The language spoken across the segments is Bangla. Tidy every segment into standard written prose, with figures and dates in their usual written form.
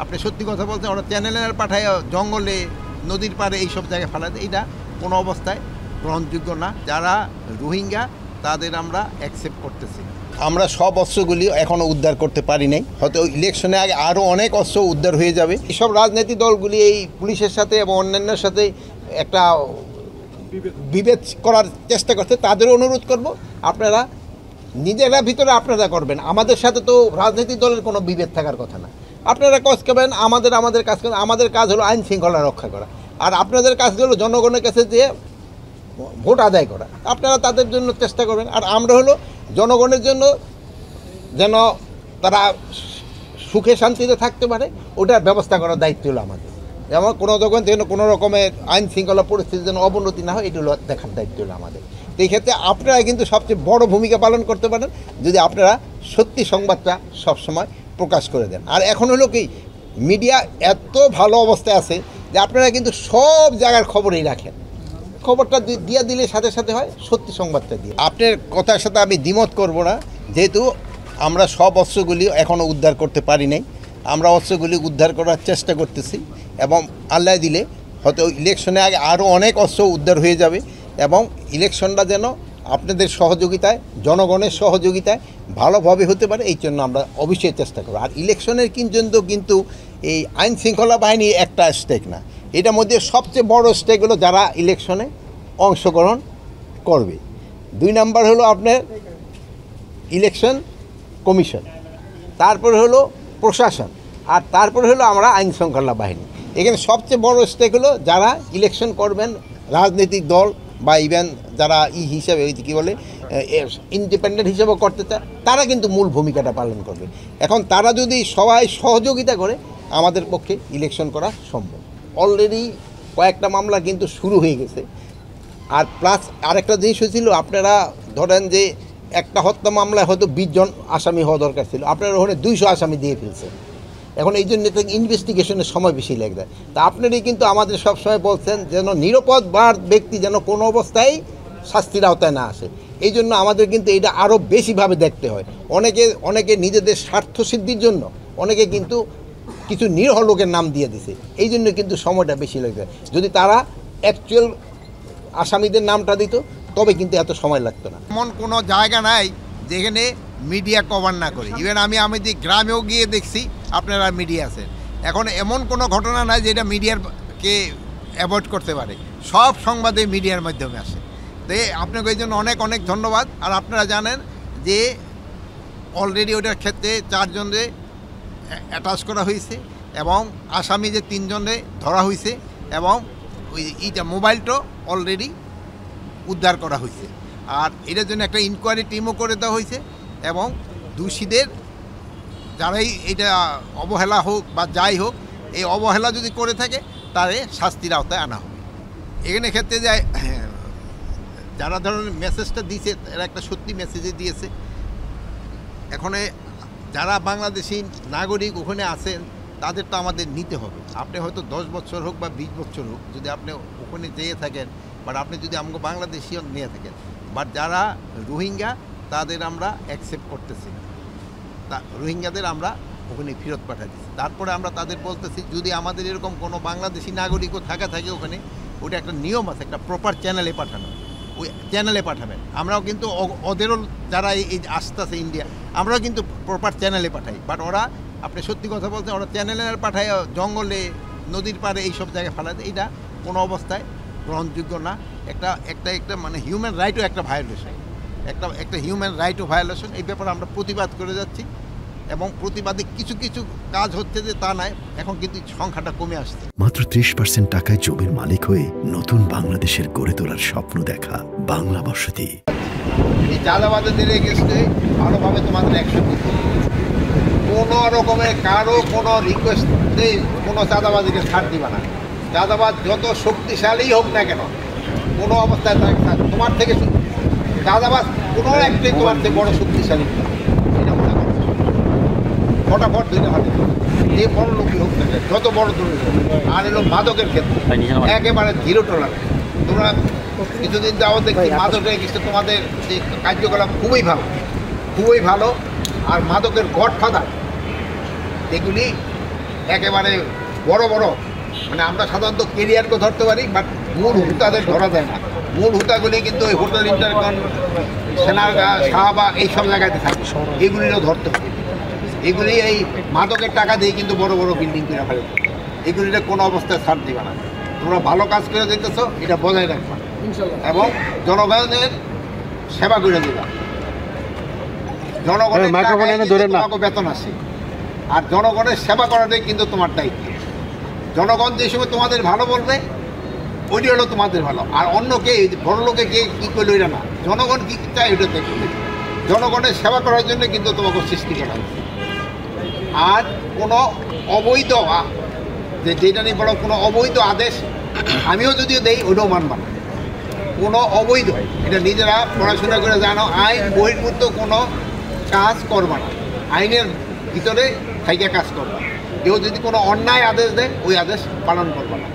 আপনি সত্যি কথা বলছেন, ওরা চ্যানেলে পাঠায় জঙ্গলে, নদীর পাড়ে এইসব জায়গায় ফেলাতে, এটা কোনো অবস্থায় গ্রহণযোগ্য না। যারা রোহিঙ্গা তাদের আমরা অ্যাকসেপ্ট করতেছি। আমরা সব অস্ত্রগুলি এখনও উদ্ধার করতে পারি নাই, হয়তো ইলেকশনে আগে আরও অনেক অস্ত্র উদ্ধার হয়ে যাবে। এইসব রাজনৈতিক দলগুলি এই পুলিশের সাথে এবং অন্যান্যের সাথে একটা বিভেদ করার চেষ্টা করতে, তাদেরও অনুরোধ করব আপনারা নিজেরা ভিতরে আপনারা করবেন, আমাদের সাথে তো রাজনৈতিক দলের কোনো বিভেদ থাকার কথা না। আপনারা কাজ করবেন, আমাদের কাজ করবেন। আমাদের কাজ হলো আইন শৃঙ্খলা রক্ষা করা, আর আপনাদের কাজ হলো জনগণের কাছে যে ভোট আদায় করা। আপনারা তাদের জন্য চেষ্টা করবেন, আর আমরা হলো জনগণের জন্য যেন তারা সুখে শান্তিতে থাকতে পারে ওটার ব্যবস্থা করার দায়িত্ব হলো আমাদের। যেমন কোনো দোকান যেন কোনো রকমের আইন শৃঙ্খলা পরিস্থিতি যেন অবনতি না হয়, এগুলো দেখার দায়িত্ব হলো আমাদের। তো এই ক্ষেত্রে আপনারা কিন্তু সবচেয়ে বড় ভূমিকা পালন করতে পারেন যদি আপনারা সত্যি সংবাদটা সবসময় প্রকাশ করে দেন। আর এখন হলো কি, মিডিয়া এত ভালো অবস্থায় আছে যে আপনারা কিন্তু সব জায়গার খবরই রাখেন, খবরটা দিয়ে দিলে সাথে সাথে হয় সত্যি সংবাদটা দিয়ে। আপনার কথার সাথে আমি দ্বিমত করব না, যেহেতু আমরা সব অস্ত্রগুলি এখনও উদ্ধার করতে পারি নাই। আমরা অস্ত্রগুলি উদ্ধার করার চেষ্টা করতেছি, এবং আল্লাহ দিলে হয়তো ইলেকশনে আগে আরও অনেক অস্ত্র উদ্ধার হয়ে যাবে, এবং ইলেকশনটা যেন আপনাদের সহযোগিতায়, জনগণের সহযোগিতায় ভালোভাবে হতে পারে, এই জন্য আমরা অবশ্যই চেষ্টা করব। আর ইলেকশনের কিন্তু এই আইন শৃঙ্খলা বাহিনী একটা স্টেক না, এটার মধ্যে সবচেয়ে বড় স্টেক হলো যারা ইলেকশনে অংশগ্রহণ করবে। 2 নাম্বার হলো আপনার ইলেকশন কমিশন, তারপরে হলো প্রশাসন, আর তারপরে হলো আমরা আইন শৃঙ্খলা বাহিনী। এখানে সবচেয়ে বড় স্টেক হলো যারা ইলেকশন করবেন, রাজনৈতিক দল বা ইভেন যারা হিসাবে কী বলে ইন্ডিপেন্ডেন্ট হিসেবে করতে চায়, তারা কিন্তু মূল ভূমিকাটা পালন করবে। এখন তারা যদি সবাই সহযোগিতা করে, আমাদের পক্ষে ইলেকশন করা সম্ভব। অলরেডি কয়েকটা মামলা কিন্তু শুরু হয়ে গেছে। আর প্লাস আরেকটা জিনিস হয়েছিল, আপনারা ধরেন যে একটা হত্যা মামলায় হয়তো 20 জন আসামি হওয়া দরকার ছিল, আপনারা ওখানে 200 আসামি দিয়ে ফেলছেন। এখন এই জন্য ইনভেস্টিগেশনের সময় বেশি লেগে যায়। তা আপনারাই কিন্তু আমাদের সবসময় বলছেন যেন নিরাপদ ব্যক্তি যেন কোনো অবস্থায় শাস্তির আওতায় না আসে। এই জন্য আমাদের কিন্তু এটা আরও বেশিভাবে দেখতে হয়। অনেকে নিজেদের স্বার্থসিদ্ধির জন্য অনেকে কিন্তু কিছু নিরীহ লোকের নাম দিয়ে দিছে, এই জন্য কিন্তু সময়টা বেশি লেগে যায়। যদি তারা অ্যাকচুয়াল আসামিদের নামটা দিত, তবে কিন্তু এত সময় লাগতো না। এমন কোনো জায়গা নাই যেখানে মিডিয়া কভার না করে। ইভেন আমি গ্রামেও গিয়ে দেখছি আপনারা মিডিয়া আছেন। এখন এমন কোনো ঘটনা নাই যেটা মিডিয়ারকে অ্যাভয়েড করতে পারে, সব সংবাদে মিডিয়ার মাধ্যমে আসে। তো আপনাকে এই জন্য অনেক অনেক ধন্যবাদ। আর আপনারা জানেন যে অলরেডি ওটার ক্ষেত্রে 4 জনরে অ্যাটাচ করা হয়েছে, এবং আসামি যে 3 জনরে ধরা হয়েছে, এবং এইটা মোবাইলটা অলরেডি উদ্ধার করা হয়েছে। আর এটার জন্য একটা ইনকোয়ারি টিমও করে দেওয়া হয়েছে, এবং দোষীদের যারাই এটা অবহেলা হোক বা যাই হোক, এই অবহেলা যদি করে থাকে তারে শাস্তির আওতায় আনা হবে। এখানে ক্ষেত্রে যায় যারা ধরনের মেসেজটা দিয়েছে, এরা একটা সত্যি মেসেজই দিয়েছে। এখন যারা বাংলাদেশি নাগরিক ওখানে আছেন, তাদের তো আমাদের নিতে হবে। আপনি হয়তো 10 বছর হোক বা 20 বছর হোক, যদি আপনি ওখানে যেয়ে থাকেন, বাট আপনি যদি আমাকে বাংলাদেশিও নিয়ে থাকেন, বাট যারা রোহিঙ্গা তাদের আমরা অ্যাকসেপ্ট করতেছি না। রোহিঙ্গাদের আমরা ওখানে ফেরত পাঠাচ্ছি। তারপরে আমরা তাদের বলতেছি, যদি আমাদের এরকম কোনো বাংলাদেশি নাগরিকও থাকে ওখানে, ওটা একটা নিয়ম আছে, একটা প্রপার চ্যানেলে পাঠানো, ওই চ্যানেলে পাঠাবেন। আমরাও কিন্তু ওদেরও যারা এই আসতেছে ইন্ডিয়া, আমরাও কিন্তু প্রপার চ্যানেলে পাঠাই। বাট ওরা, আপনি সত্যি কথা বলছেন, ওরা চ্যানেলে পাঠায় জঙ্গলে, নদীর পাড়ে এইসব জায়গায় ফেলাতে, এটা কোনো অবস্থায় গ্রহণযোগ্য না। একটা মানে হিউম্যান রাইটও একটা ভায়োলেশন, একটা হিউম্যান রাইটও ভায়োলেশন। এই ব্যাপারে আমরা প্রতিবাদ করে যাচ্ছি, এবং প্রতিবাদে কিছু কিছু কাজ হচ্ছে যে তা নয়, এখন কিন্তু সংখ্যাটা কমে আসছে। মাত্র 30% টাকায় জমির মালিক হয়ে নতুন বাংলাদেশের গড়ে তোলার স্বপ্ন দেখা বাংলা বসতি। এই চাঁদাবাজদের এগেইনস্টে ভালোভাবে তোমাদের অ্যাকশন নিতে হবে। কোনো রকমের কারো কোনো রিকোয়েস্টে কোনো চাঁদাবাজিকে ছাড় দিবা না। চাঁদাবাজ যত শক্তিশালী হোক না কেন, কোনো অবস্থায় তোমার থেকে চাঁদাবাজ কোনো একটাই তোমার থেকে বড় শক্তিশালী, এটা মনে করো। ফটাফট 2টা হাতে, যে বড় লোকই হোক না কেন, যত বড় দূরে হোক। আর এলো মাদকের ক্ষেত্রে একেবারে 0 টলারেন্স। তোমরা কিছুদিন যাবো দেখছি মাদকের ক্ষেত্রে তোমাদের যে কার্যকলাপ খুবই ভালো। আর মাদকের গডফাদার এগুলি একেবারে বড় বড়, মানে আমরা সাধারণত কেরিয়ারকে ধরতে পারি, বাট মূল হুতাদের ধরা যায় না। মূল হুতাগুলি কিন্তু ওই হোটেল ইন্টারকন, সেনারগাঁ, শাহবাগ এইসব জায়গাতে থাকে, এগুলিরও ধরতে হবে। এগুলি এই মাদকের টাকা দিয়ে কিন্তু বড় বড় বিল্ডিং কিনে ফেলে, এগুলির কোনো অবস্থায় ছাড় দিবে না। তোমরা ভালো কাজ করে দিতেছো, এটা বজায় রাখবা এবং জনগণের সেবা করে দিবা। জনগণের তোমাকে বেতন আসে, আর জনগণের সেবা করাটাই কিন্তু তোমার দায়িত্ব। জনগণ যে সময় তোমাদের ভালো বলবে ওইটি হলো তোমাদের ভালো, আর অন্য কে বড় লোকে কে কী করলো এটা না, জনগণ কী চায় ওটা দেখবে। জনগণের সেবা করার জন্য কিন্তু তোমাকে সৃষ্টি করা হয়েছে। আর কোনো অবৈধ যেটা নিয়ে বলো, কোনো অবৈধ আদেশ আমিও যদিও দেই ওটাও মানবা না। কোনো অবৈধ, এটা নিজেরা পড়াশোনা করে জানো, আইন বহির্ভূত কোনো কাজ করবা না, আইনের ভিতরে থাইকে কাজ করবা। কেউ যদি কোনো অন্যায় আদেশ দেয় ওই আদেশ পালন করবা না।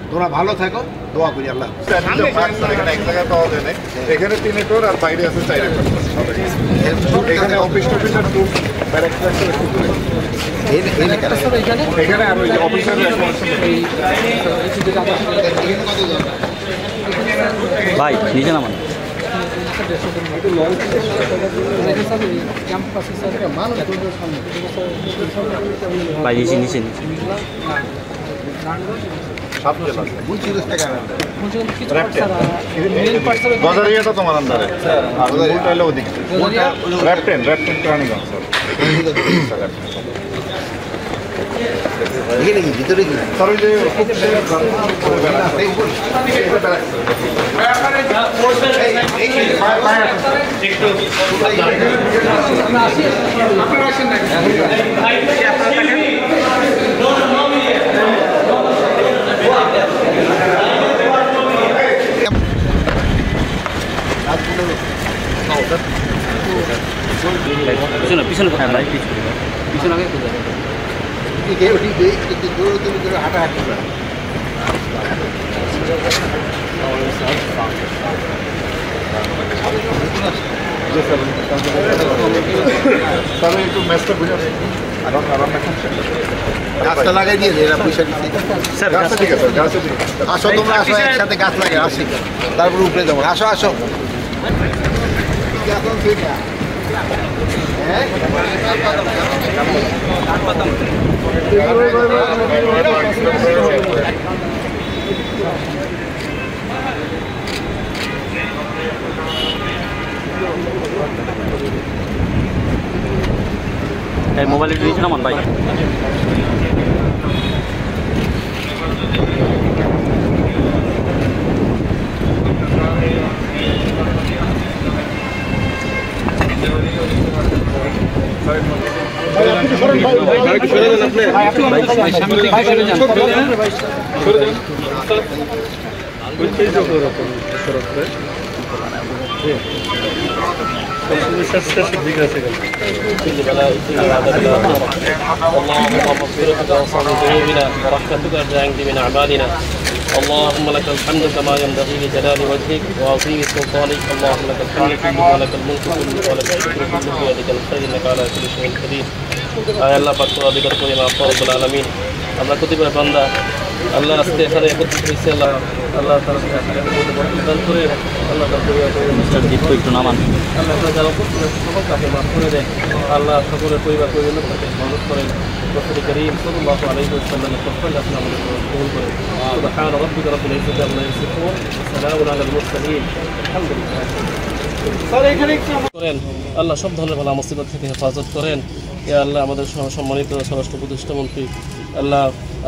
তোমরা ভালো থাকো, দোয়া করি আল্লাহ। এখানে 3 একর আর বাইরে আছে 4 একর। এখানে অফিস টফিসের টুক এখানে আর ওই অফিসের ভাই নিচে নামান। ভাই নিচে নিচে নিচে গজারিয়াটা তোমার আন্ডারে আর ওটা হলো ওদিকে র্যাপটেন প্রাণীগঞ্জ ভিতরে কি স্যার ওই যে পিছনে পিছনে হ্যাঁ ভাই পিছনে আগে হাঁটাহাঁটি তাহলে একটু ম্যাচটা বুঝে গাছটা লাগাই দিয়ে এরা পয়সা দিচ্ছে। গাছটা ঠিক আছে গাছটা ঠিক আছে আসো তোমরা আসো, একসাথে গাছ লাগে আসি, তারপরে উপরে যাবো। আসো আসো মোবাইলে নিচে নামান ভাই। اللهم لك الحمد كما ينبغي لجلال وجهك وعظيم سلطانك. اللهم لك الحمد كله ولك الملك كله ولك الشكر كله بيدك الخير انك على كل شيء قدير. আল্লাহ পাক তোরা দিকর করি না রব্বুল আলামিন। আমরা কতিপয় বান্দা আল্লাহ আজকে এখানে একত্রিত হয়েছে, আল্লাহ তাআলা দান করে আল্লাহ তাআলা একটু নামান আল্লাহ যারা সকল তাকে মাফ করে দেয়। আল্লাহ সকলের পরিবার পরিজনের তাকে মদত করেন। রাসূল করিম সাল্লাল্লাহু আলাইহি ওয়াসাল্লামের তওফিক আপনি আমাদের কবুল করেন। সুবহান রাব্বিকা রাব্বিল ইজ্জাতি আম্মা ইয়াসিফুন ওয়া সালামুন আলাল মুরসালিন আলহামদুলিল্লাহ। করেন আল্লাহ সব ধরনের ভালো মুসিবত থেকে হেফাজত করেন। ইয়া আল্লাহ আমাদের সম্মানিত স্বরাষ্ট্র উপদেষ্টা মন্ত্রী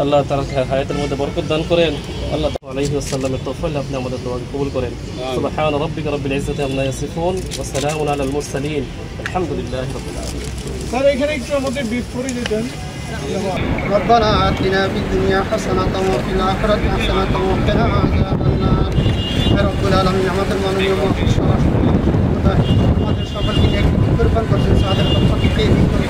আল্লাহ তার হায়াতের মধ্যে বরকত দান করেন। আল্লাহ আলাইহি ওয়াসাল্লামের তওফিক আপনি আমাদের দোয়া কবুল করেন। সুবহান রাব্বিকা রাব্বিল ইজ্জাতি আম্মা ইয়াসিফুন ওয়া সালামুন আলাল মুরসালিন আলহামদুলিল্লাহি রাব্বিল আলামিন। স্যার এখানে একটু আমাদের বিফ করে দিতেন। ربنا آتنا في الدنيا حسنة وفي الآخرة حسنة وقنا عذاب النار রব্বুল আলামিন আমাদের মাননীয় আমাদের সকলকে নিয়ে কুরবান করছেন তাদের পক্ষ থেকে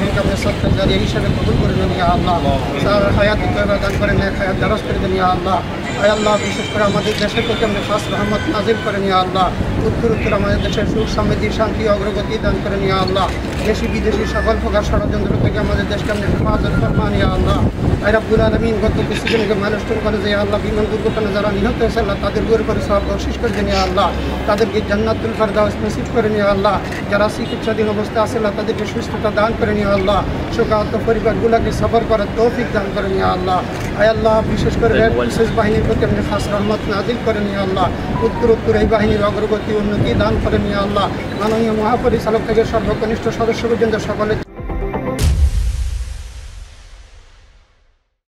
ইনকামের সদকা জারিয়া হিসাবে কবুল করে নেন ইয়া আল্লাহ। স্যার হায়াত তয়বা দান করেন, নেক হায়াত দারাজ করে দেন ইয়া আল্লাহ। আয় আল্লাহ, বিশেষ করে আমাদের দেশের প্রতি আপনি খাস রহমত নাজিল করেন ইয়া আল্লাহ। উত্তর উত্তর আমাদের দেশের সুখ সমৃদ্ধি শান্তি অগ্রগতি দান করেন ইয়া আল্লাহ। দেশি বিদেশি সকল প্রকার ষড়যন্ত্র থেকে আমাদের দেশকে আপনি হেফাজত ফরমান ইয়া আল্লাহ। আয় রব্বুল আলামিন গত কিছুদিনকে মাইলস্টোন করে যে আল্লাহ বিমান দুর্ঘটনা যারা নিহত হয়েছে আল্লাহ তাদের উপর করে সব বর্ষিস করে দেন ইয়া আল্লাহ। তাদেরকে জান্নাতুল ফেরদাউস নসিব করে নিয়া আল্লাহ। যারা চিকিৎসাধীন অবস্থা আছে আল্লাহ তাদেরকে সুস্থতা দান করে নিয়া আল্লাহ। শোকাহত পরিবারগুলোকে সবর করার তৌফিক দান করে নিয়া আল্লাহ। আয় আল্লাহ, বিশেষ করে বিশেষ বাহিনীর প্রতি আপনি খাস রহমত নাজিল করে নিয়া আল্লাহ। উত্তর উত্তর এই বাহিনীর অগ্রগতি উন্নতি দান করে নিয়া আল্লাহ। মাননীয় মহাপরিচালক থেকে সর্বকনিষ্ঠ সদস্য পর্যন্ত সকলে